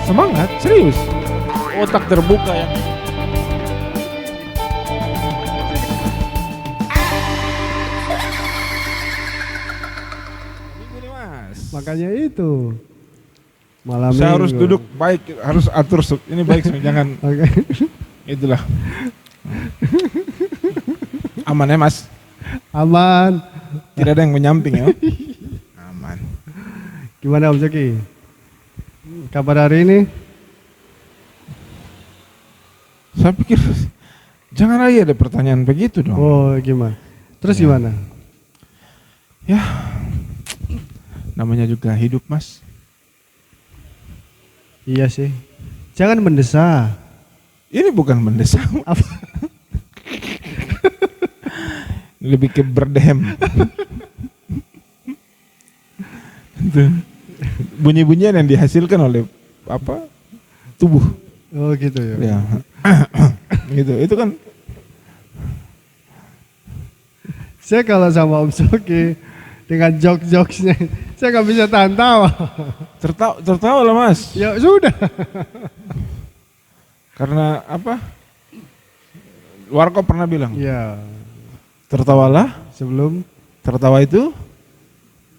Semangat, serius. Otak terbuka yang ini Mas. Makanya itu. Malam Saya harus minggu. duduk baik, harus atur ini baik, jangan Oke. itulah. Aman ya Mas? Aman. Tidak ada yang menyamping ya? Aman. Gimana Om Coki? Kabar hari ini? Saya pikir jangan lagi ada pertanyaan begitu dong. Oh gimana? Terus Ya. gimana? Ya, namanya juga hidup Mas. Iya sih. Jangan mendesak. Ini bukan mendesak, Apa? lebih ke berdem. Itu. Bunyi-bunyian yang dihasilkan oleh apa? Tubuh. Oh gitu ya. Ya. Gitu. Itu kan Saya kalau sama Om Coki dengan jokes-jokesnya, saya nggak bisa tahan tawa. tertawa lah Mas. Ya sudah. Karena apa? Warkop pernah bilang, Ya tertawalah, sebelum tertawa itu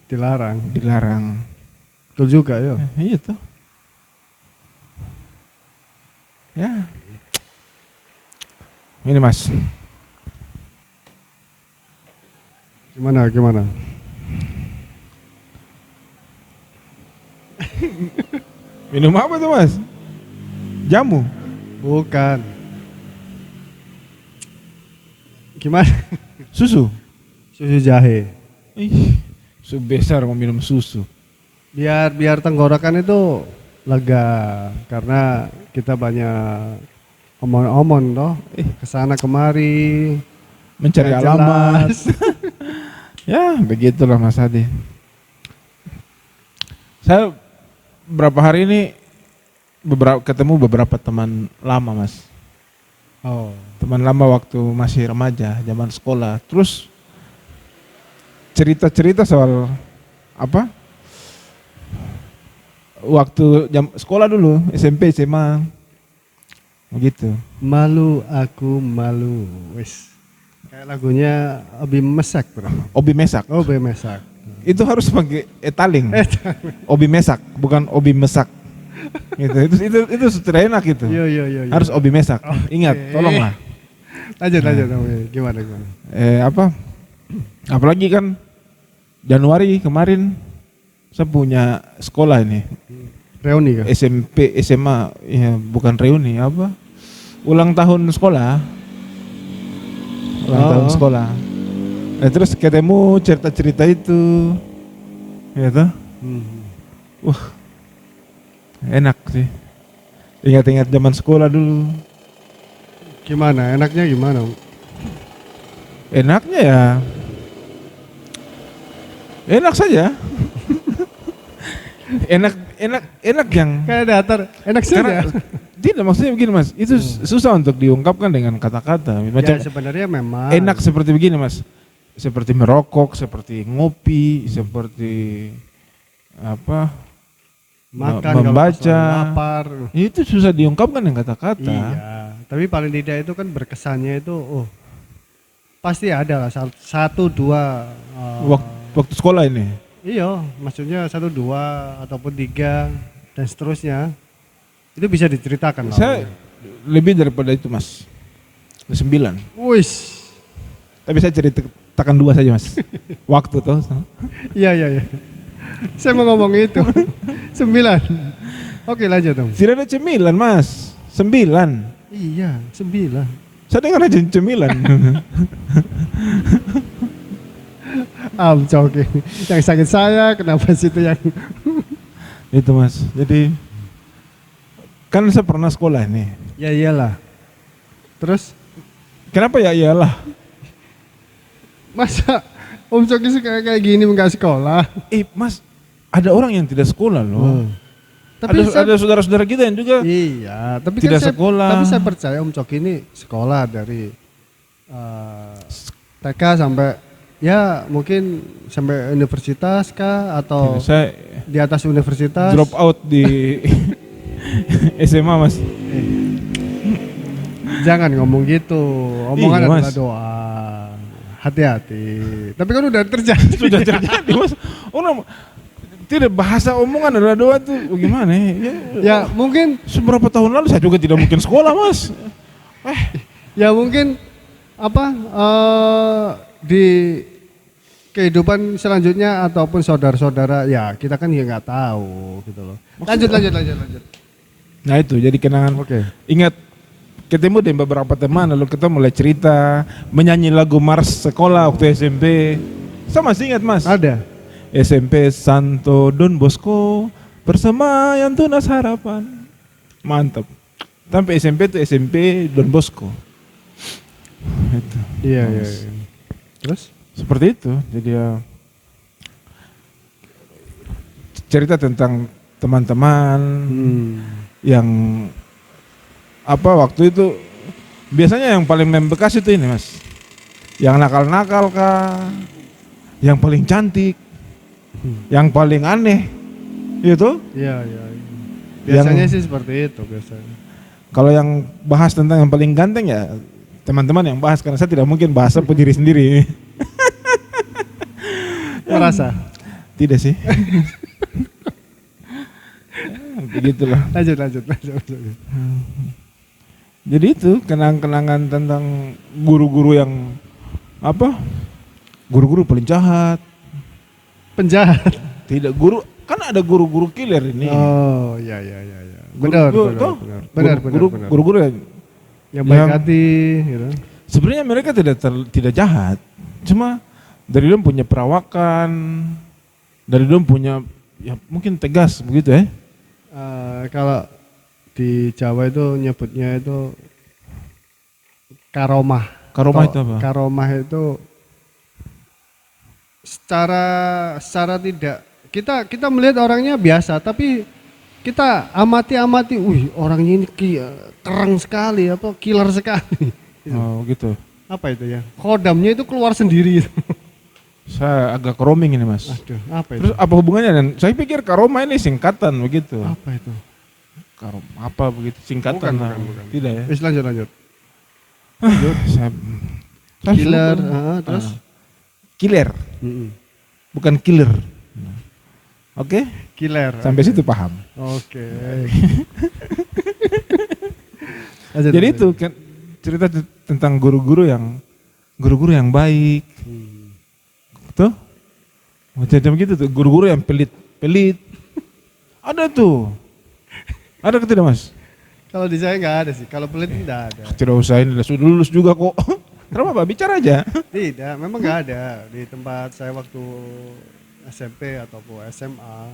dilarang. dilarang. Betul juga ya. Iya tuh. Ya. Ini Mas. Gimana? Minum apa tuh Mas? Jamu. Bukan. Gimana? Susu. Susu jahe. Ih, sebesar mau minum susu. Biar tenggorokan itu lega karena kita banyak omon-omon toh. Kesana kemari. Mencari Nggak alamat. jelas. Ya, begitulah Mas Adi. Saya berapa hari ini ketemu beberapa teman lama Mas. Oh. Teman lama waktu masih remaja, zaman sekolah. Terus cerita-cerita soal apa? Waktu jam sekolah dulu, SMP, SMA. Begitu. Malu aku malu. Wis. Kayak lagunya Obi Mesak, bro. Obi mesak. Obi Mesak. Itu harus pakai etaling. Obi mesak, bukan obi mesak. Gitu. Itu sudah enak itu. Iya. Harus obi mesak. Ingat, tolonglah. Lanjut. Gimana? Apa? Apalagi kan Januari kemarin saya punya sekolah ini. Reuni kan? SMP, SMA, ya bukan reuni apa? Ulang tahun sekolah. Tahun sekolah. Terus ketemu cerita-cerita itu. Ya toh? Wah. Enak sih. Ingat-ingat zaman sekolah dulu. Gimana? Enaknya gimana? Enaknya ya. Enak saja. enak yang Kayak datar. Enak saja. tidak, maksudnya begini Mas, itu susah untuk diungkapkan dengan kata-kata. Macam Ya sebenarnya memang. enak seperti begini Mas, seperti merokok, seperti ngopi, seperti apa, Makan membaca. kalau lapar. Itu susah diungkapkan dengan kata-kata. Iya. Tapi paling tidak itu kan berkesannya itu, pasti ada lah satu dua. Waktu sekolah ini. Iya, maksudnya 1, 2 ataupun 3 dan seterusnya. Itu bisa diceritakan lah. Saya lebih daripada itu Mas, 9. Wis. Tapi saya ceritakan 2 saja Mas. Waktu tuh. Iya. Saya mau ngomong itu. 9. Oke lanjut dong. Tidak ada cemilan Mas, 9. Iya, 9. Saya dengar aja cemilan. Coki. Yang sakit saya, kenapa situ yang Itu Mas. Jadi kan saya pernah sekolah nih. Ya iyalah. Terus Kenapa ya iyalah? masa Om Coki kayak gini enggak sekolah? Mas, ada orang yang tidak sekolah loh. Tapi Ada saudara-saudara kita yang juga iya, tapi tidak kan sekolah. Tapi saya percaya Om Coki ini sekolah dari TK sampai ya mungkin sampai universitas kah atau di atas universitas. Drop out di SMA Mas. Jangan ngomong gitu. Omongan Iya, Mas. adalah doa. Hati-hati. Tapi kan udah terjadi. Sudah terjadi Mas. Orang tidak, bahasa omongan adalah doa tuh gimana ya? Ya mungkin Seberapa tahun lalu saya juga tidak mungkin sekolah Mas. ya mungkin apa di kehidupan selanjutnya ataupun saudara-saudara ya kita kan ya nggak tahu gitu loh. Lanjut. Nah itu jadi kenangan. Oke. Ingat ketemu dengan beberapa teman lalu kita mulai cerita menyanyi lagu Mars sekolah waktu SMP. Saya masih ingat Mas. Ada. SMP Santo Don Bosco bersama yang tunas harapan. Mantap. Sampai SMP itu SMP Don Bosco. Itu. Iya. Terus? Seperti itu. Jadi ya cerita tentang teman-teman yang apa waktu itu biasanya yang paling membekas itu ini Mas. Yang nakal-nakal kah? Yang paling cantik? Yang paling aneh? Itu? Iya. Biasanya sih seperti itu biasanya. Kalau yang bahas tentang yang paling ganteng ya teman-teman yang bahas, karena saya tidak mungkin bahas pun diri sendiri. Ya, Merasa? tidak sih. Begitulah. Lanjut. Jadi itu kenang-kenangan tentang guru-guru yang apa? Guru-guru paling jahat. Penjahat. Tidak, guru kan ada guru-guru killer ini. Oh, iya. Benar. Guru-guru Yang baik hati gitu. sebenarnya mereka tidak jahat. Cuma dari dalam punya perawakan, dari dalam punya ya mungkin tegas begitu ya. Kalau di Jawa itu nyebutnya itu karomah. Karomah itu apa? Karomah itu secara tidak kita melihat orangnya biasa, tapi kita amati, wih orangnya ini keren sekali, apa killer sekali. Oh gitu. Apa itu ya? Kodamnya itu keluar sendiri. Saya agak roaming ini Mas. Aduh, apa itu? Terus apa hubungannya? Dan saya pikir karoma ini singkatan begitu. Apa itu? Karom apa begitu singkatan? Bukan. Tidak ya? Wis lanjut. Saya Killer, lupa. terus Killer, bukan killer. Oke? killer. Sampai situ paham. Oke. Jadi itu kan cerita tentang guru-guru yang baik. Tuh? Macam gitu tuh, guru-guru yang pelit. Ada tuh. Ada ke tidak Mas? Kalau di saya nggak ada sih. Kalau pelit tidak ada. Tidak usah, ini sudah lulus juga kok. Kenapa Pak? Bicara aja. Tidak, memang nggak ada di tempat saya waktu SMP ataupun SMA.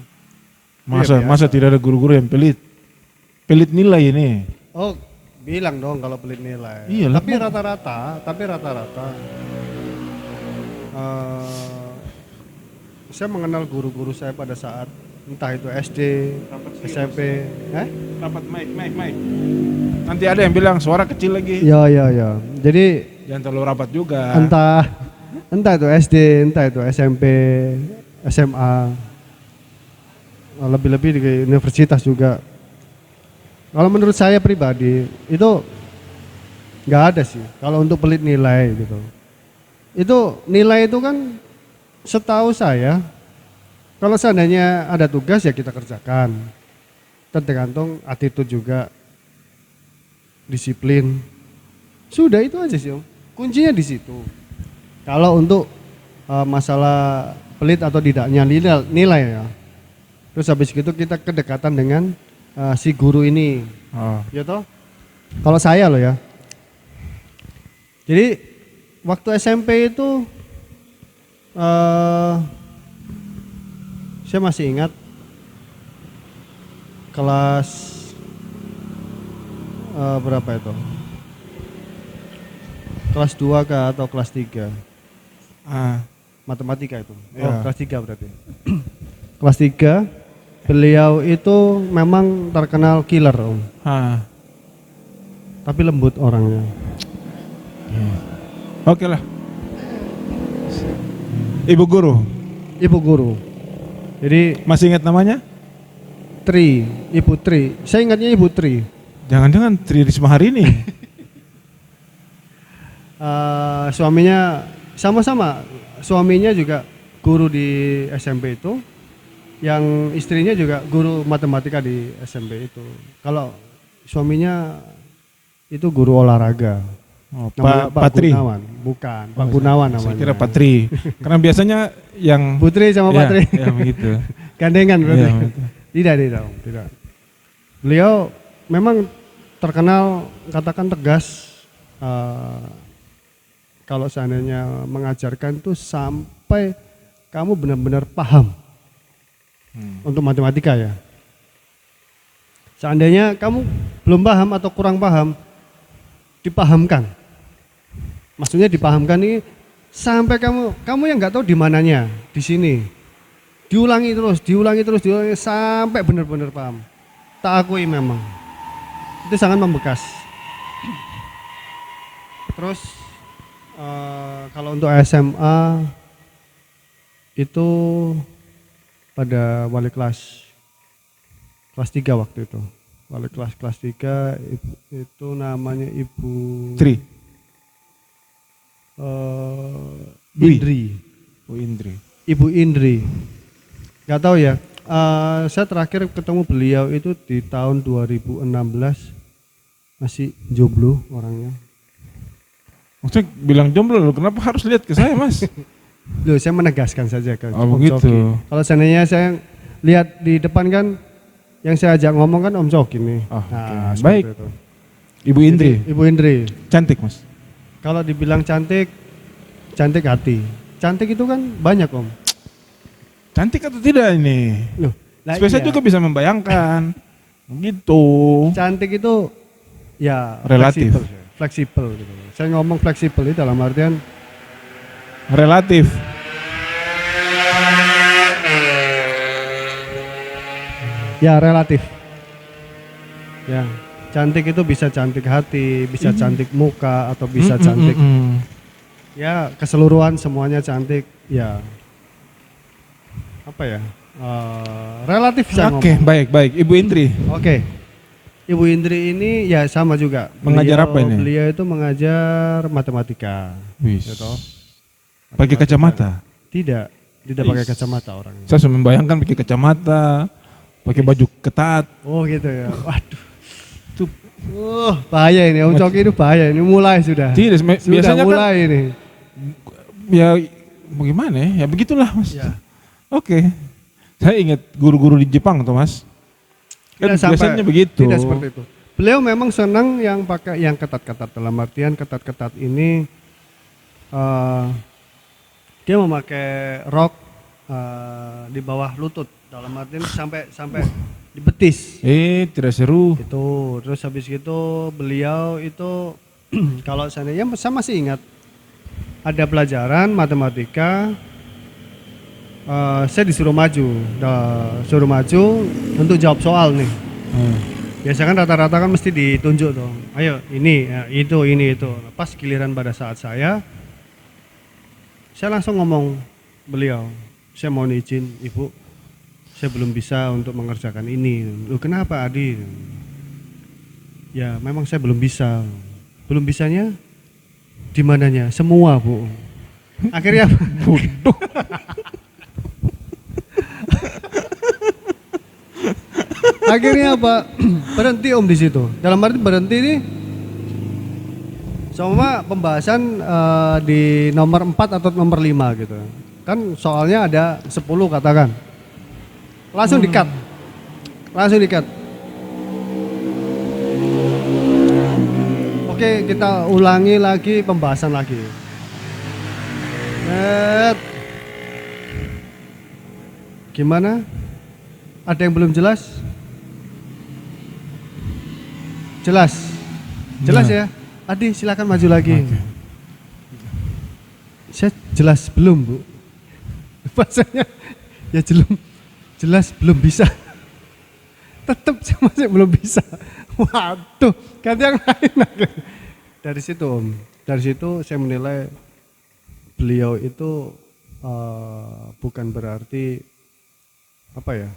Masa tidak ada guru-guru yang pelit? Pelit nilai ini. Oh, bilang dong kalau pelit nilai. Iya, Tapi rata-rata. Saya mengenal guru-guru saya pada saat entah itu SD, SMP. Rapat mic. Nanti ada yang bilang suara kecil lagi. Ya. Jadi Jangan terlalu rapat juga. entah itu SD, entah itu SMP, SMA, lebih-lebih di universitas juga. Kalau menurut saya pribadi itu nggak ada sih. Kalau untuk pelit nilai gitu, itu nilai itu kan setahu saya, kalau seandainya ada tugas ya kita kerjakan. Tergantung attitude juga, disiplin. Sudah itu aja sih Om. Kuncinya di situ. Kalau untuk masalah pelit atau tidaknya nilai ya. Terus habis itu kita kedekatan dengan si guru ini. Oh. Ya toh? Kalau saya loh ya. Jadi waktu SMP itu saya masih ingat kelas berapa itu? Kelas 2 kah atau kelas 3? Matematika itu. Oh, kelas 3 berarti. Kelas 3 beliau itu memang terkenal killer Om. Tapi lembut orangnya. Oke lah. Ibu guru. Jadi Masih ingat namanya? Tri, Ibu Tri. Saya ingatnya Ibu Tri. Jangan-jangan Tri Risma hari ini. Suaminya sama-sama. Suaminya juga guru di SMP itu. Yang istrinya juga guru matematika di SMP itu. Kalau suaminya itu guru olahraga. Oh, Namanya Pak Patri. Gunawan. Bukan, Pak Gunawan namanya. Saya kira Patri. Karena biasanya yang Putri sama ya, Patri. ya begitu. Gandengan berarti. Iya, betul. Tidak. Beliau memang terkenal katakan tegas. Kalau seandainya mengajarkan itu sampai kamu benar-benar paham untuk matematika ya. Seandainya kamu belum paham atau kurang paham, dipahamkan. Maksudnya dipahamkan ini sampai kamu yang nggak tahu di mananya, di sini. Diulangi terus sampai benar-benar paham. Tak akui memang. Itu sangat membekas. Terus kalau untuk SMA itu pada wali kelas 3 waktu itu. Wali kelas 3 itu namanya Ibu Tri. Indri. Bu Indri. Ibu Indri. Gak tahu ya. Saya terakhir ketemu beliau itu di tahun 2016. Masih jomblo orangnya. Maksudnya bilang jomblo loh, kenapa harus lihat ke saya, Mas? Loh, saya menegaskan saja ke Oh, Om begitu. Coki. Kalau seandainya saya lihat di depan kan yang saya ajak ngomong kan Om Coki nih. Oh, Nah, oke. seperti Baik. itu. Ibu Indri. Jadi, Ibu Indri. Cantik, Mas. Kalau dibilang cantik, cantik hati. Cantik itu kan banyak Om. Cantik atau tidak ini? Loh, lah Spesial iya. juga bisa membayangkan. Gitu. Cantik itu ya Relatif. fleksibel gitu. Saya ngomong fleksibel itu dalam artian Relatif. ya relatif. Ya, cantik itu bisa cantik hati, bisa cantik muka atau bisa cantik ya keseluruhan semuanya cantik ya. Apa ya? Relatif saya Oke, ngomong. baik. Ibu Indri. Oke. Ibu Indri ini ya sama juga. Mengajar apa ini? Beliau itu mengajar matematika. Wis. Gitu. Pakai kacamata. Tidak pakai kacamata orangnya. Saya sudah membayangkan pakai kacamata, pakai baju ketat. Oh gitu ya. Waduh. Itu bahaya ini. Om Coki itu bahaya. Ini mulai sudah. Tidak, Sudah biasanya mulai ini. kan ya bagaimana ya? Ya begitulah, Mas. Ya. Oke. Saya ingat guru-guru di Jepang tuh, Mas. Kan biasanya begitu. Tidak seperti itu. Beliau memang senang yang pakai yang ketat-ketat, dalam artian ketat-ketat ini dia memakai rok di bawah lutut, dalam artian sampai di betis. Tidak seru. Itu terus habis itu beliau itu kalau seandainya saya masih ingat ada pelajaran matematika, saya disuruh maju untuk jawab soal nih. Biasa kan rata-rata kan mesti ditunjuk dong. Ayo ini, ya, ini itu. Pas giliran pada saat saya langsung ngomong beliau, saya mohon izin Ibu, saya belum bisa untuk mengerjakan ini. Loh kenapa Adi? Ya memang saya belum bisa. Belum bisanya di mananya? Semua Bu. Akhirnya bodoh. Akhirnya apa? Berhenti Om di situ. Dalam arti berhenti ini sama pembahasan di nomor 4 atau nomor 5 gitu. Kan soalnya ada 10 katakan. Langsung di-cut. Oke, kita ulangi lagi pembahasan lagi. Gimana? Ada yang belum jelas? Jelas ya. Adi silakan maju lagi. Oke. Saya jelas belum Bu. Bahasanya ya jelas belum bisa. Tetap saya masih belum bisa. Waduh, ganti yang lain. Dari situ Om, dari situ saya menilai beliau itu bukan berarti apa ya,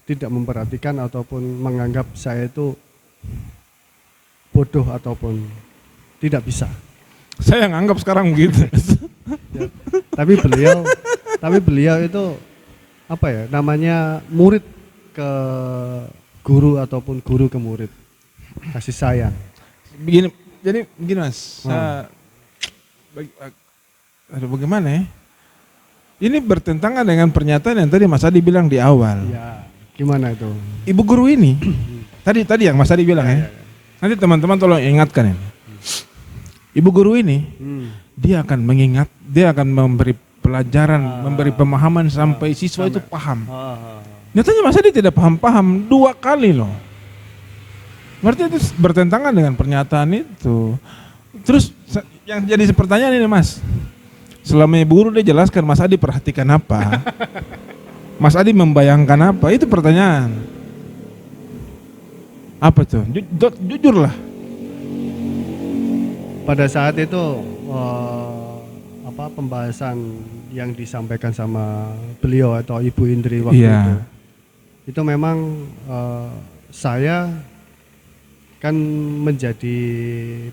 tidak memperhatikan ataupun menganggap saya itu bodoh ataupun tidak bisa. Saya nganggap sekarang begitu. Ya, tapi beliau itu apa ya namanya, murid ke guru ataupun guru ke murid, kasih sayang. Jadi begini Mas, bagaimana ya? Ini bertentangan dengan pernyataan yang tadi Mas Adi bilang di awal. Ya, gimana itu? Ibu guru ini, tadi yang Mas Adi bilang ya. Nanti teman-teman tolong ingatkan ini. Ibu guru ini, dia akan mengingat, dia akan memberi pelajaran, memberi pemahaman sampai siswa itu paham. Nyatanya Mas Adi tidak paham-paham 2 kali loh. Berarti itu bertentangan dengan pernyataan itu. Terus yang jadi pertanyaan ini Mas, selama ibu guru dia jelaskan, Mas Adi perhatikan apa? Mas Adi membayangkan apa? Itu pertanyaan. Apa tuh? Jujurlah. Pada saat itu pembahasan yang disampaikan sama beliau atau Ibu Indri waktu itu memang saya kan menjadi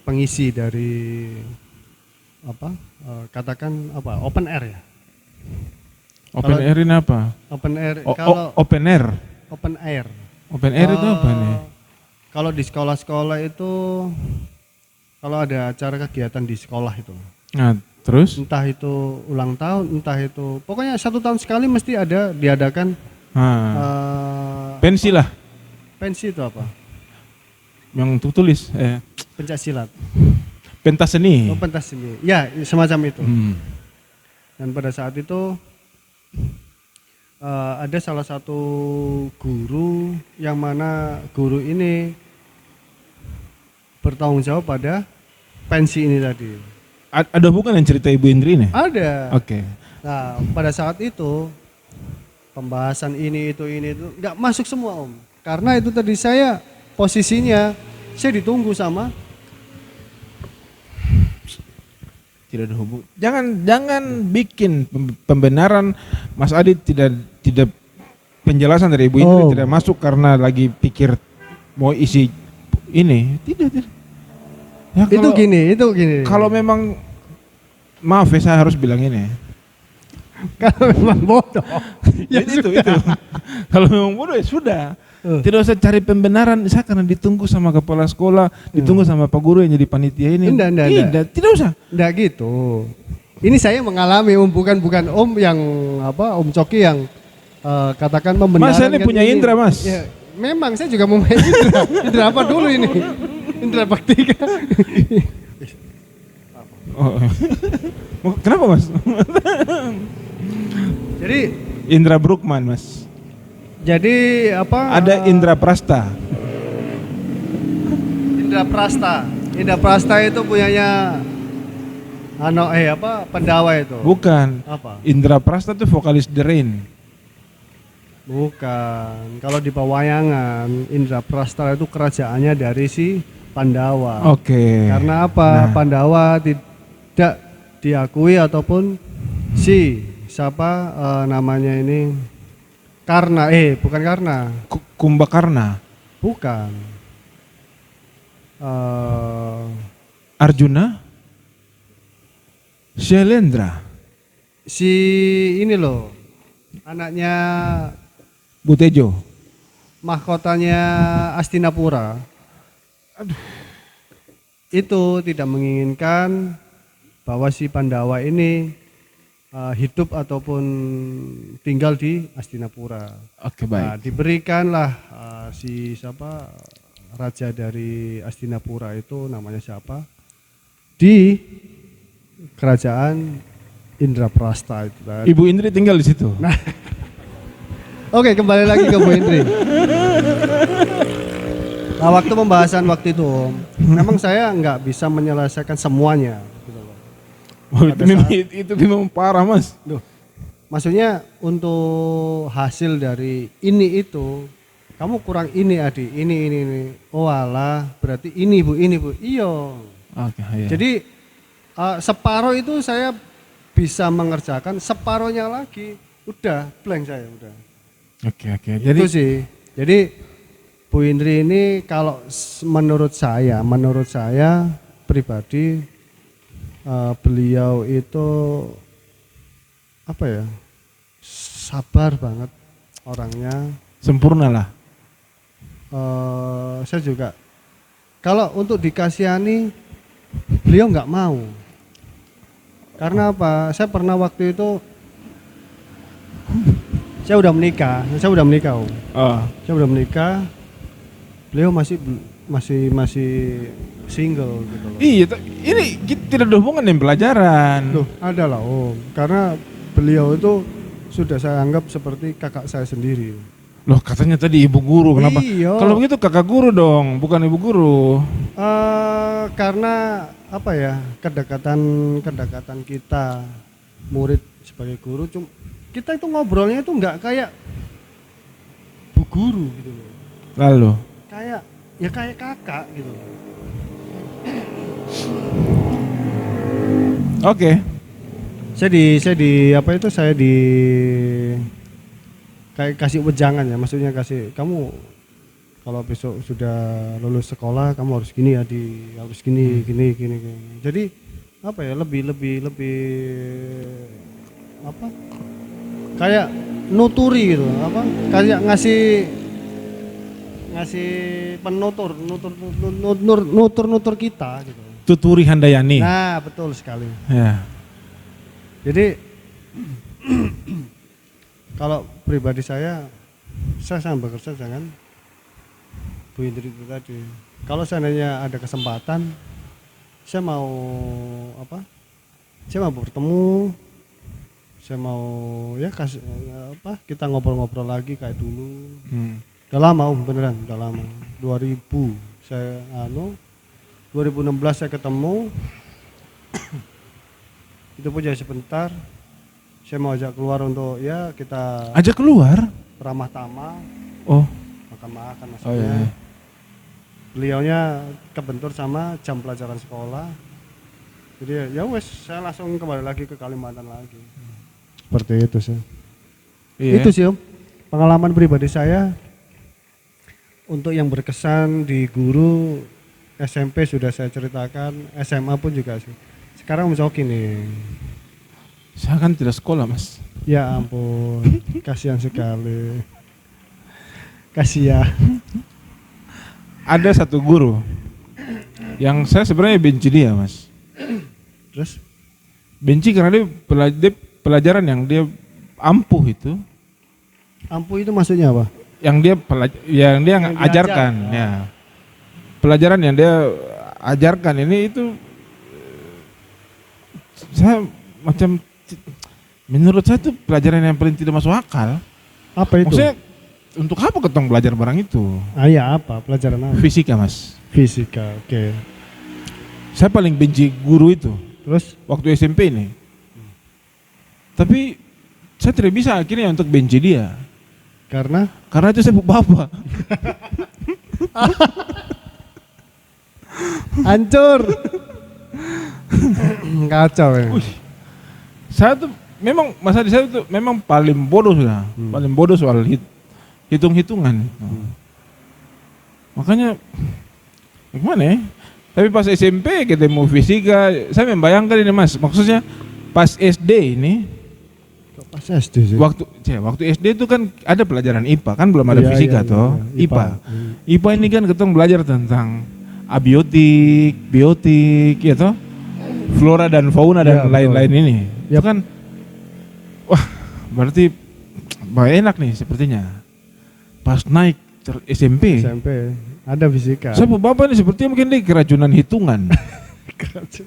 pengisi dari katakan open air ya. Open air ini apa? Open air open air. Open air. Open air itu apa nih? Kalau di sekolah-sekolah itu kalau ada acara kegiatan di sekolah itu. Nah, terus? Entah itu ulang tahun, entah itu pokoknya 1 tahun sekali mesti ada diadakan. Pensi lah. Pensi itu apa? Yang tulis. Pencak silat. Pentas seni. Oh, pentas seni. Ya, semacam itu. Dan pada saat itu ada salah satu guru yang mana guru ini bertanggung jawab pada pensi ini tadi. Ada bukan yang cerita Ibu Indri ini? Ada. Oke. Nah, pada saat itu pembahasan ini itu nggak masuk semua Om. Karena itu tadi saya posisinya saya ditunggu sama. Tidak ada hubung. Jangan bikin pembenaran Mas Adi tidak penjelasan dari Ibu Indri tidak masuk karena lagi pikir mau isi ini. Tidak. Ya, itu gini. Kalau memang maaf ya saya harus bilang ini. Kalau memang bodoh. Ya itu. Kalau memang bodoh ya sudah. Tidak usah cari pembenaran. Saya karena ditunggu sama kepala sekolah, ditunggu sama Pak Guru yang jadi panitia ini. Tidak usah. Tidak gitu. Ini saya mengalami Om, bukan Om yang Om Coki yang katakan membenarkan. Mas, saya ini punya indra Mas. Ya, memang saya juga mau main indra. Indra apa dulu ini? Indra Baktika. Kenapa Mas? Jadi Indra Brukman Mas. Jadi Ada Indra Prasta. Indra Prasta itu punyanya Pandawa itu. Bukan. Apa? Indra Prasta itu vokalis The Rain. Bukan. Kalau di pewayangan Indra Prasta itu kerajaannya dari si Pandawa. Oke. Karena apa? Nah. Pandawa tidak diakui ataupun namanya ini bukan Karna. Kumbakarna. Bukan. Arjuna. Syailendra. Si ini loh, anaknya Butejo. Mahkotanya Astinapura. Aduh. Itu tidak menginginkan bahwa si Pandawa ini hidup ataupun tinggal di Astinapura. Oke, baik. Nah, diberikanlah raja dari Astinapura itu namanya siapa? Di kerajaan Indraprasta itu tadi. Ibu Indri tinggal di situ. Nah. Oke, kembali lagi ke Bu Indri. Nah, waktu pembahasan waktu itu, memang saya nggak bisa menyelesaikan semuanya. Itu memang parah Mas. Maksudnya untuk hasil dari ini itu, kamu kurang ini Adi, ini. Oh alah, berarti ini Bu. Iya. Oke, iya. Jadi separuh itu saya bisa mengerjakan, separuhnya lagi Udah blank saya udah. Oke. Itu Jadi sih. Jadi Bu Indri ini kalau menurut saya pribadi beliau itu apa ya? Sabar banget orangnya. sempurna lah. Saya juga kalau untuk dikasihani beliau nggak mau. Karena apa? Saya pernah waktu itu saya udah menikah. Om. Oh. Saya udah menikah. Beliau masih single gitu loh. Iya, ini tidak ada hubungan dengan pelajaran. Loh, ada lah Om. Karena beliau itu sudah saya anggap seperti kakak saya sendiri. Loh, katanya tadi ibu guru, kenapa? Iya. Kalau begitu kakak guru dong, bukan ibu guru. Karena apa ya, kedekatan kita murid sebagai guru, kita itu ngobrolnya itu nggak kayak bu guru gitu loh. Lalu kayak kakak gitu loh. Oke. Saya kayak kasih wejangan ya, maksudnya kasih kamu kalau besok sudah lulus sekolah kamu harus gini ya, harus gini. Jadi apa ya, lebih apa? Kayak nuturi gitu, apa? Kayak ngasih penutur kita gitu. Tuturi Handayani. Nah, betul sekali. Ya. Jadi kalau pribadi saya sangat bekerja dengan Bu Indri itu tadi. Kalau seandainya ada kesempatan, saya mau apa? Saya mau bertemu, saya mau ya kita ngobrol-ngobrol lagi kayak dulu. Udah lama beneran, udah lama. 2016 saya ketemu. Itu pun jadi sebentar. Saya mau ajak keluar untuk ya kita Ajak keluar? ramah tamah, Oh. makan maksudnya. Oh iya. Beliaunya kebentur sama jam pelajaran sekolah. Jadi ya wes, saya langsung kembali lagi ke Kalimantan lagi. Seperti itu sih. Iya. Itu sih Om, pengalaman pribadi saya. Untuk yang berkesan di guru, SMP sudah saya ceritakan, SMA pun juga sih. Sekarang Om Coki nih. Saya kan tidak sekolah, Mas. Ya ampun, kasihan sekali. Kasihan. Ada satu guru yang saya sebenarnya benci dia, Mas. Terus? Benci karena dia pelajaran yang dia ampuh itu. Ampuh itu maksudnya apa? Yang dia ajarkan, diajar. ya. Pelajaran yang dia ajarkan ini itu saya macam, menurut saya itu pelajaran yang paling tidak masuk akal. Apa itu? Maksudnya untuk apa ketong belajar barang itu? Ya apa? Pelajaran apa? Fisika, Mas. Fisika, oke. Saya paling benci guru itu Terus? waktu SMP ini. Tapi saya tidak bisa akhirnya untuk benci dia. Karena Karena itu saya bapak. hancur. Kacau ya. Saya tuh memang masa di saya tuh memang paling bodoh sudah, paling bodoh soal hitung-hitungan. Makanya gimana ya? Tapi pas SMP ketemu fisika, saya membayangkan ini Mas, maksudnya pas SD ini, Pas SD sih. waktu SD itu kan ada pelajaran IPA, kan belum ada Iya, fisika iya, toh, iya. IPA. IPA ini kan ketemu belajar tentang abiotik, biotik, ya toh, flora dan fauna dan Iya, lain-lain ini. Yap. Itu kan, wah, berarti enak nih sepertinya. Pas naik SMP, SMP ada fisika. saya bapak ini sepertinya mungkin dia keracunan hitungan. Ada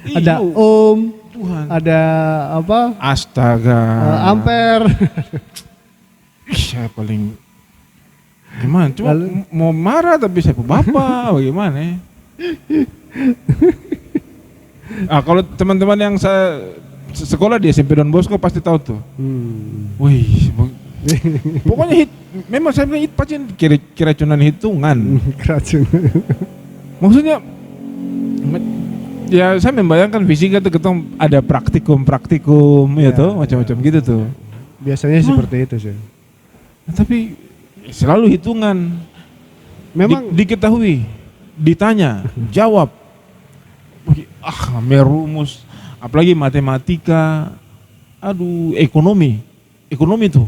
Iya, Tuhan. ada apa? Astaga. Ampere. Saya paling gimana? Cuma Lalu? mau marah tapi saya bapak bagaimana? Ya? Kalau teman-teman yang saya sekolah di SMP Don Bosco pasti tahu tuh. Wih, pokoknya memang saya bilang pasti keracunan hitungan. Keracunan. Maksudnya, ya saya membayangkan fisika tuh ketemu ada praktikum ya tuh macam-macam gitu tuh. Biasanya seperti itu sih. Nah, tapi selalu hitungan. Memang Diketahui, ditanya, jawab. Merumus, apalagi matematika, aduh, ekonomi tuh.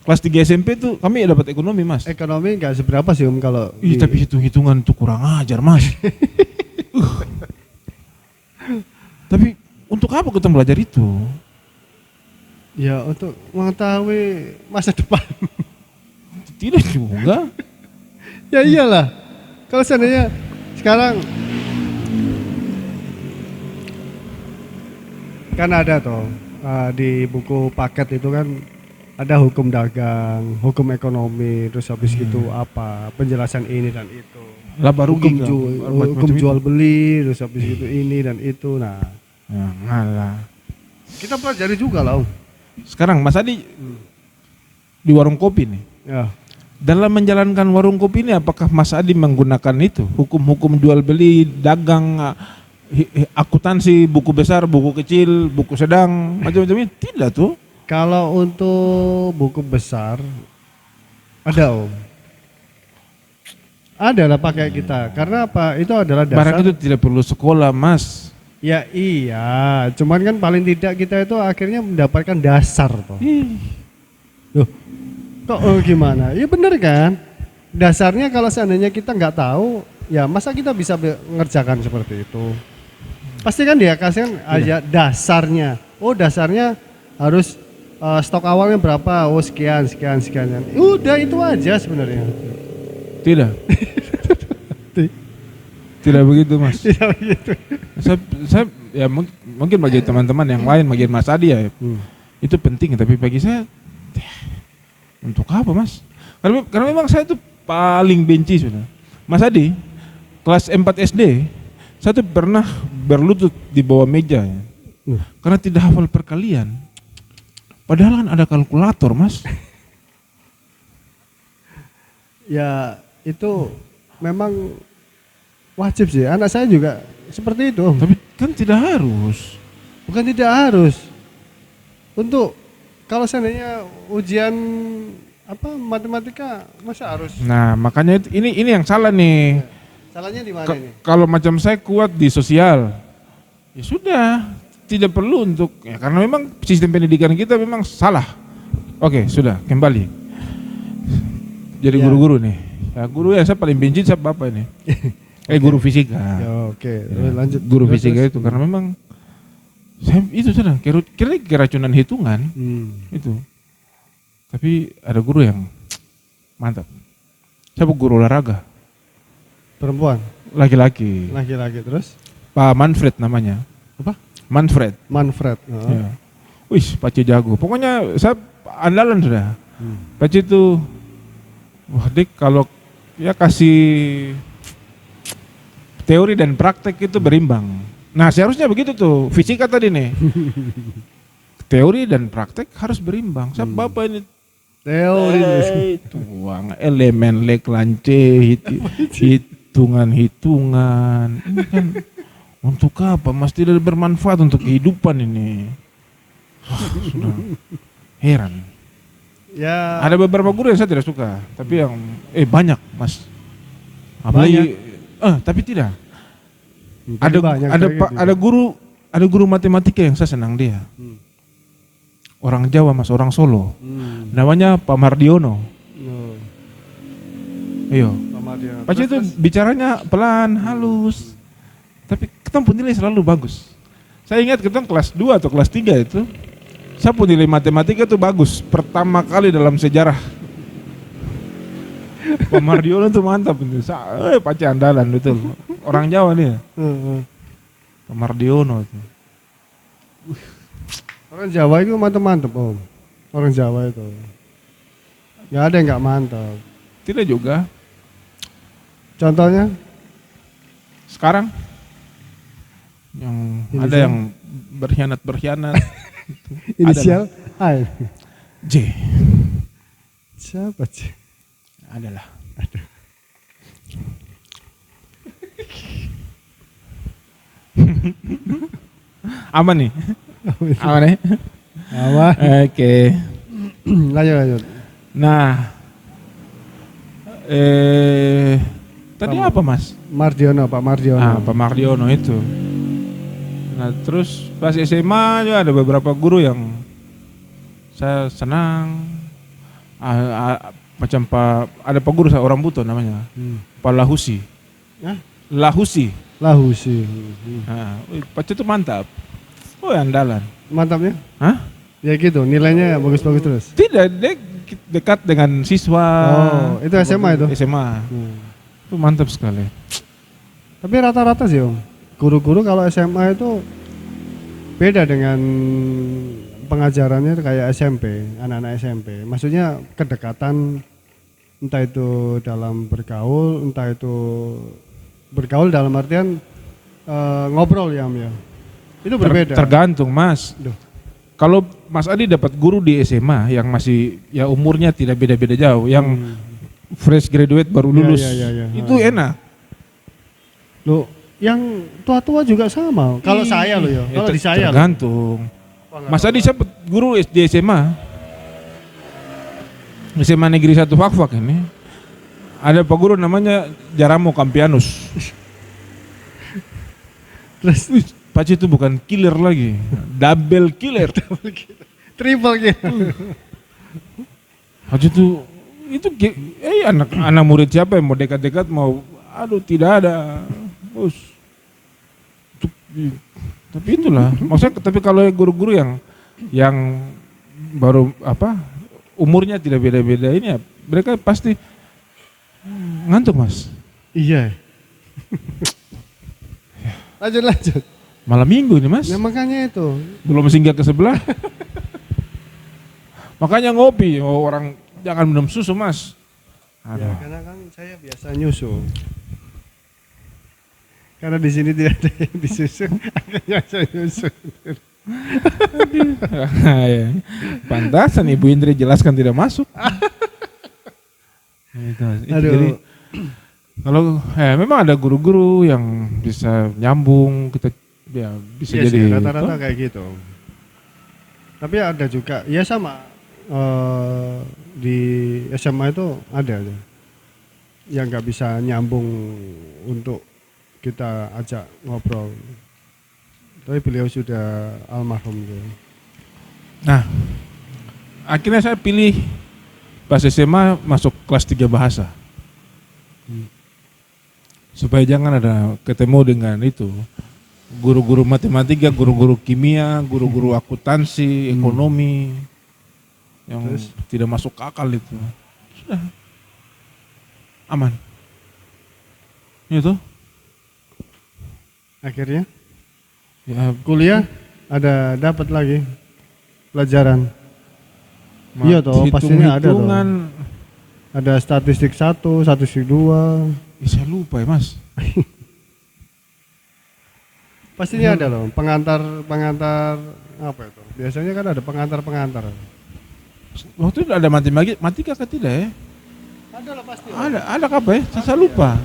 Kelas 3 SMP tuh kami dapat ekonomi, Mas. ekonomi nggak seberapa sih kalau. Tapi hitung-hitungan tuh kurang ajar, Mas. Tapi untuk apa kita belajar itu? Ya untuk mengetahui masa depan. Tidak juga. Ya iyalah. Kalau seandainya sekarang kan ada toh di buku paket itu kan ada hukum dagang, hukum ekonomi, terus habis itu apa penjelasan ini dan itu. Laba rugi, Hukum jual beli, terus habis itu ini dan itu. Nah, ngalah. kita pelajari juga lah. Sekarang Mas Adi di warung kopi nih. Ya. Dalam menjalankan warung kopi ini apakah Mas Adi menggunakan itu? Hukum-hukum jual beli, dagang, akuntansi, buku besar, buku kecil, buku sedang, macam-macam ini? Tidak tuh. Kalau untuk buku besar ada Om. Ada lah pakai kita. Karena apa? Itu adalah dasar. Barang itu tidak perlu sekolah, Mas. Ya iya, cuman kan paling tidak kita itu akhirnya mendapatkan dasar toh. Loh, kok gimana? Ya bener kan? Dasarnya kalau seandainya kita nggak tahu, ya masa kita bisa mengerjakan seperti itu? Pasti kan dia kasih aja dasarnya. Oh dasarnya harus stok awalnya berapa? Oh sekian. Udah itu aja sebenarnya. Tidak. Tidak begitu, Mas. Tidak begitu. Saya ya mungkin bagi teman-teman yang lain, bagi Mas Adi ya, itu penting. Tapi bagi saya, untuk apa, Mas? Karena memang saya tuh paling benci sudah. Mas Adi, kelas 4 SD, saya tuh pernah berlutut di bawah meja ya, karena tidak hafal perkalian. Padahal kan ada kalkulator, Mas. Ya itu memang wajib sih. Anak saya juga seperti itu. Tapi kan tidak harus. Bukan tidak harus. Untuk kalau seandainya ujian matematika masa harus. Nah makanya ini yang salah nih. Salahnya di mana ini? Kalau macam saya kuat di sosial, ya sudah, tidak perlu untuk ya, karena memang sistem pendidikan kita memang salah. Oke, sudah kembali. Jadi guru-guru nih. Ya, guru yang saya paling benci siapa apa ini? Guru fisika. Ya, oke. Ya, Lanjut. Guru fisika itu karena memang saya itu sudah kira keracunan hitungan itu. Tapi ada guru yang mantap. Siapa guru olahraga? Perempuan. Laki-laki. Laki-laki terus? Pak Manfred namanya. Apa? Manfred. Ya. Wih, Pace jago. Pokoknya saya andalan sudah. Pace itu, wah dik kalau ya kasih teori dan praktek itu berimbang. Nah seharusnya begitu tuh, fisika tadi nih. Teori dan praktek harus berimbang. Saya bapak ini teori tuang elemen lance hitungan. Ini kan untuk apa? Mas tidak bermanfaat untuk kehidupan ini. Sudah heran. Ya. Ada beberapa guru yang saya tidak suka, tapi yang banyak, Mas. Apalagi tapi tidak. Ada guru matematika yang saya senang dia. Orang Jawa, Mas, orang Solo. Namanya Pak Mardiono. Iya. Pak itu bicaranya pelan, halus. Tapi ketemu nilai selalu bagus. Saya ingat ketemu kelas 2 atau kelas 3 itu. Saya pun nilai matematika itu bagus. Pertama kali dalam sejarah. Pak Mardiono itu mantap itu. Pace andalan betul. Orang Jawa nih. Pak Mardiono itu. Orang Jawa itu mantap-mantap Om. Orang Jawa itu. Gak ada yang gak mantap. Tidak juga. Contohnya? Sekarang yang ada yang berkhianat. Inisial A. J. Siapa J? Adalah. Aman nih. Aman nih. Aman. Oke. Lanjut. Nah, tadi apa Mas? Pak Mardiono. Ah, Pak Mardiono itu. Nah, terus pas SMA juga ada beberapa guru yang saya senang. Macam ada Pak guru saya orang Buto namanya, Pak Lahusi. Hah? Lahusi. Lahusi. Nah, Pak itu mantap. Oh, andalan. Mantapnya? Hah? Ya gitu, nilainya bagus-bagus terus. Tidak, dia dekat dengan siswa. Oh, itu SMA itu? SMA. Itu mantap sekali. Tapi rata-rata sih Om, guru-guru kalau SMA itu beda dengan pengajarannya kayak SMP, anak-anak SMP. Maksudnya kedekatan, entah itu dalam bergaul, entah itu bergaul dalam artian ngobrol ya Om ya. Itu berbeda. Tergantung Mas. Duh. Kalau Mas Adi dapat guru di SMA yang masih ya umurnya tidak beda-beda jauh, yang fresh graduate baru lulus, itu enak. Loh, yang tua-tua juga sama. Kalau saya loh ya, kalau di saya tergantung. Mas Adi dapat guru di SMA Negeri 1 Fakfak ini. Ada Pak guru namanya Jaramo Kampianus. Terus Pak itu bukan killer lagi, double killer. Triple killer. Pak itu anak murid siapa yang mau dekat-dekat mau, aduh tidak ada. Bos. Tapi itulah, maksudnya tapi kalau guru-guru yang baru umurnya tidak beda-beda ini ya, mereka pasti ngantuk Mas. Iya. Lanjut. Malam minggu ini Mas. Ya makanya itu. Belum singgah ke sebelah. Makanya ngopi, orang jangan minum susu Mas. Ya, karena kan saya biasa nyusu. Karena di sini tidak ada yang disusu, akhirnya saya nyusu. Pantasan Ibu Indri jelaskan tidak masuk. Jadi kalau memang ada guru-guru yang bisa nyambung, kita ya bisa iya jadi sih, rata-rata kayak gitu. Tapi ada juga ya sama di SMA itu ada yang nggak bisa nyambung untuk kita ajak ngobrol. Tapi beliau sudah almarhum gitu. Nah, akhirnya saya pilih pas SMA masuk kelas 3 bahasa. Supaya jangan ada ketemu dengan itu guru-guru matematika, guru-guru kimia, guru-guru akuntansi, ekonomi yang tidak masuk akal itu. Sudah aman. Itu. Akhirnya ya kuliah ada dapat lagi pelajaran. Iya toh, pastinya ada toh. Ada statistik 1, statistik 2. Saya lupa ya Mas. Pastinya ada loh, pengantar apa itu? Biasanya kan ada pengantar. Waktu itu ada matematika kah tidak ya? Ada lah pasti. Ada apa ya? Saya lupa.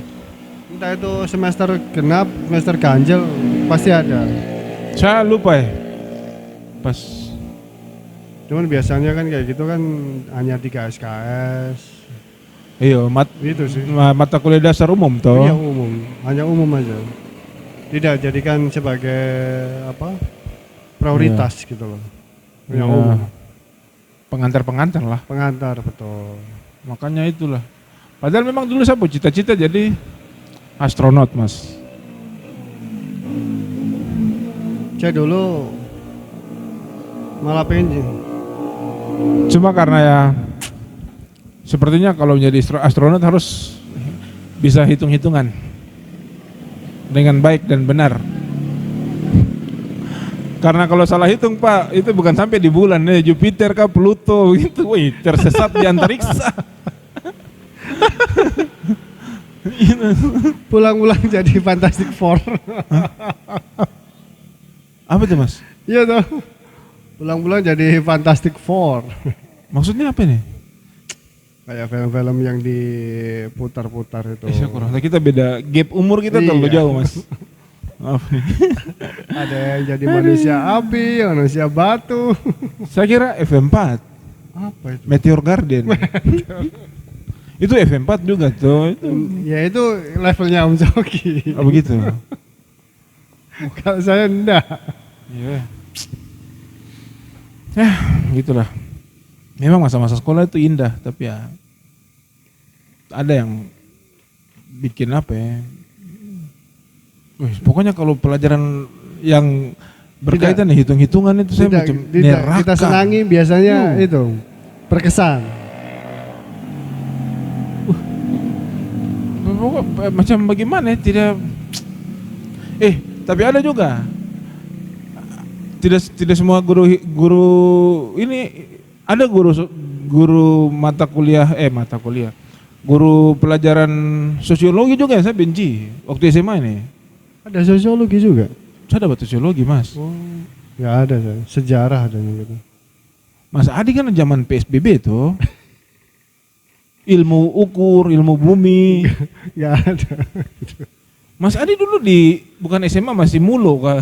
Entah itu semester genap, semester ganjil, pasti ada. Saya lupa ya. Pas. Cuman biasanya kan kayak gitu kan hanya 3 SKS. Iya, itu sih. Mata kuliah dasar umum toh. Iya umum, hanya umum aja. Tidak jadikan sebagai prioritas gitu loh. Yang umum. Pengantar lah. Pengantar betul. Makanya itulah. Padahal memang dulu saya cita-cita jadi astronot Mas. Saya dulu malah pengen. Cuma karena ya sepertinya kalau menjadi astronot harus bisa hitung-hitungan dengan baik dan benar. Karena kalau salah hitung Pak, itu bukan sampai di bulan, Jupiter kah, Pluto gitu, wih tersesat di antariksa. Pulang-pulang jadi Fantastic Four. Apa itu Mas? Iya toh. Pulang-pulang jadi Fantastic Four. Maksudnya apa nih? Kayak film-film yang diputar-putar itu. Saya kurang. Kita beda, gap umur kita terlalu jauh Mas. Maaf nih. Ada yang jadi manusia api, manusia batu. Saya kira F4. Apa itu? Meteor Garden. Itu FM4 juga tuh. Itu. Ya itu levelnya Om Coki. Oh begitu. Kalau saya enggak. Iya. Ya, gitulah. Memang masa-masa sekolah itu indah, tapi ya ada yang bikin apa ya? Wih, pokoknya kalau pelajaran yang berkaitan nih hitung-hitungan itu saya macam neraka. Kita senangi biasanya itu berkesan. Macam bagaimana ya? Tidak. Tapi ada juga. Tidak semua guru ini ada guru mata kuliah. Guru pelajaran sosiologi juga yang saya benci waktu SMA ini. Ada sosiologi juga. Saya dapat sosiologi, Mas. Oh, nggak ada saya. Sejarah adanya gitu. Mas Adi kan zaman PSBB tuh. Ilmu ukur, ilmu bumi. Nggak ada. Mas Adi dulu bukan SMA masih mulo kan.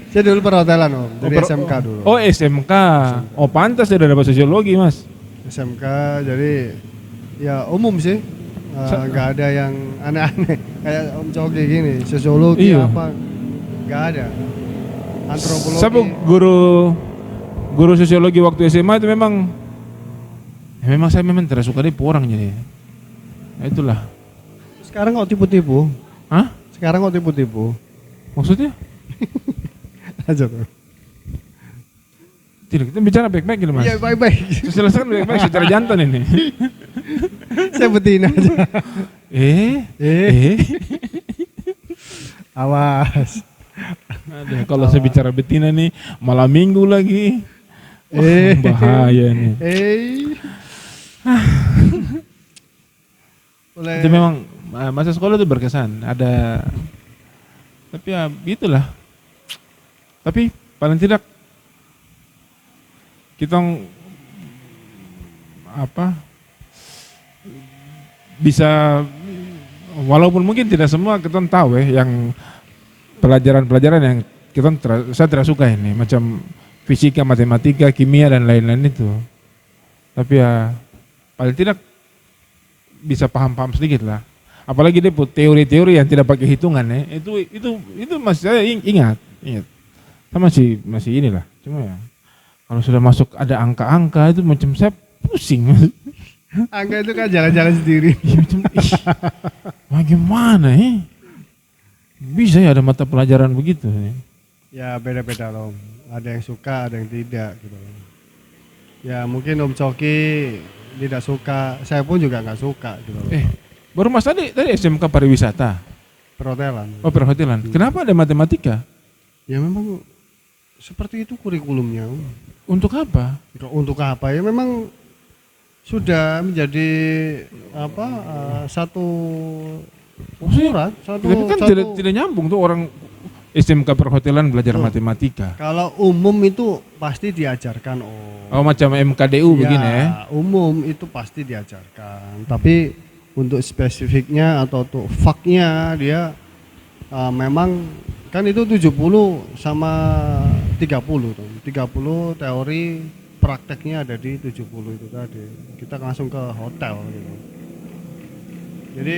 Saya dulu perhotelan Om, dari SMK dulu. Oh SMK. Oh pantas dia udah dapat sosiologi Mas. SMK jadi ya umum sih. Nggak ada yang aneh-aneh kayak Om Coki gini, sosiologi apa nggak ada. Antropologi. Siapa guru sosiologi waktu SMA itu memang saya memang tidak suka dia orang jadi. Ya itulah. Sekarang kok tipu-tipu? Hah? Sekarang kok tipu-tipu? Maksudnya? Aja tuh. Tidak, kita bicara baik-baik gitu Mas. Iya baik-baik. Selesaikan baik-baik secara jantan ini. Saya betina aja. Awas. Aduh, kalau saya bicara betina nih malam minggu lagi. Bahaya nih. Itu memang masa sekolah itu berkesan. Ada, tapi ya gitulah. Tapi paling tidak kita bisa, walaupun mungkin tidak semua kita tahu yang pelajaran-pelajaran yang saya tidak suka ini, macam fisika, matematika, kimia dan lain-lain itu. Tapi ya paling tidak bisa paham-paham sedikit lah. Apalagi dia teori-teori yang tidak pakai hitungan itu masih saya ingat. Saya masih inilah. Cuma ya kalau sudah masuk ada angka-angka itu macam saya pusing. Angka itu kan jalan-jalan sendiri. Bagaimana bisa ya ada mata pelajaran begitu? Ya beda-beda loh. Ada yang suka, ada yang tidak gitu. Ya mungkin Om Coki tidak suka, saya pun juga nggak suka gitu. Baru Mas tadi SMK pariwisata. Perhotelan. Oh perhotelan. Kenapa ada matematika? Ya memang seperti itu kurikulumnya. Untuk apa? Untuk apa ya memang sudah menjadi satu ukuran. Tapi kan tidak nyambung tuh orang SMK perhotelan belajar matematika. Kalau umum itu pasti diajarkan Oh macam MKDU begini ya? Umum itu pasti diajarkan. Tapi untuk spesifiknya atau untuk faknya dia memang kan itu 70 sama 30 tuh. 30 teori, prakteknya ada di 70 itu tadi. Kita langsung ke hotel gitu. Jadi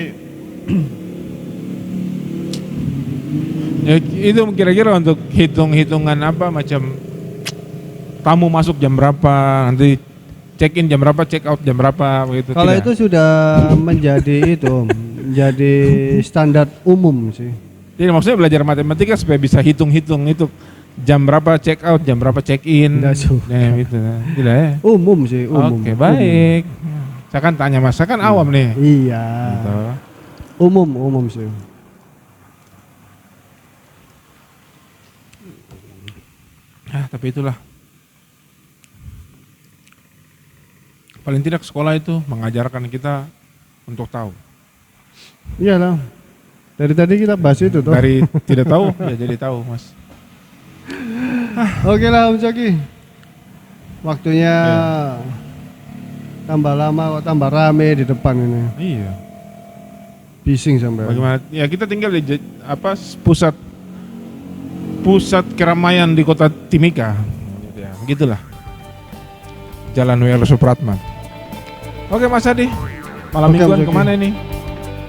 ya, itu kira-kira untuk hitung-hitungan apa macam tamu masuk jam berapa, nanti check in jam berapa, check out jam berapa begitu. Kalau itu sudah menjadi menjadi standar umum sih. Jadi maksudnya belajar matematika supaya bisa hitung-hitung itu jam berapa check out, jam berapa check in. Tidak gitu. Tidak ya? Umum sih, umum. Oke, baik. Saya kan tanya Mas, saya kan awam nih. Iya. Gitu. Umum sih. Tapi itulah. Paling tidak sekolah itu mengajarkan kita untuk tahu. Iyalah. Dari tadi kita bahas itu tuh. Dari tidak tahu ya jadi tahu, Mas. Oke lah Om Coki. Waktunya tambah lama kok tambah rame di depan ini. Iya. Bising sampai. Bagaimana? Ya kita tinggal di pusat pusat keramaian di kota Timika. Ya, begitulah. Jalan W.L. Supratman. Oke Mas Adi, malam Oke, mingguan Mas Oki. kemana ini?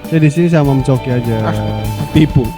Saya di sini sama Om Coki aja. Tipu.